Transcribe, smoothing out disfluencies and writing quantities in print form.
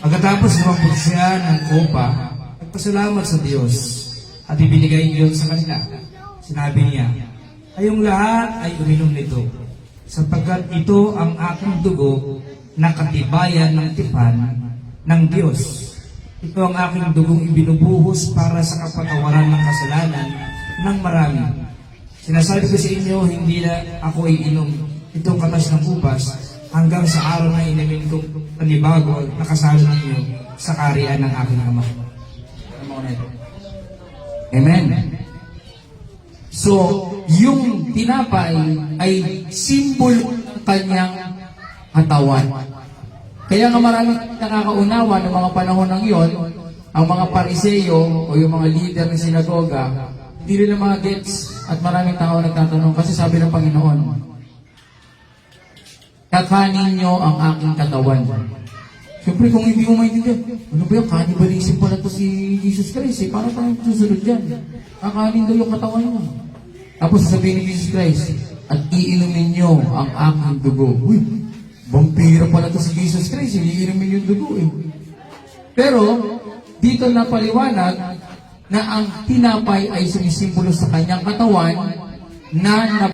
Pagkatapos lumambot siya ng kopa, nagpasalamat sa Diyos at ibinigay iyon sa kanila. Sinabi niya, kayong lahat ay uminom nito, sapagkat ito ang aking dugo na katibayan ng tipan ng Diyos. Ito ang aking dugong ibinubuhos para sa kapatawaran ng kasalanan ng marami. Sinasabi ko sa inyo, hindi na ako iinom itong katas ng ubas hanggang sa araw na inamin kong panibago at nakasalo ninyo sa kaharian ng aking Ama. Amen. So, yung tinapay ay simbolo ng kanyang katawan. Kaya nga maraming nakakaunawa ng mga panahon ng iyon, ang mga pariseyo o yung mga leader ng sinagoga, hindi rin mga gets at maraming tao nagtatanong kasi sabi ng Panginoon, kakanin nyo ang aking katawan. Siyempre kung hindi mo maintindihan, ano ba yung cannibalism pala to si Jesus Christ? Para tayong susunod dyan. Kakanin daw yung katawan niya. Tapos sasabihin ni Jesus Christ, at iinumin nyo ang aking dugo. Uy, vampira pala to si Jesus Christ, iinumin yung dugo eh. Pero, dito na paliwanag na ang tinapay ay sumisimbolo sa kanyang katawan na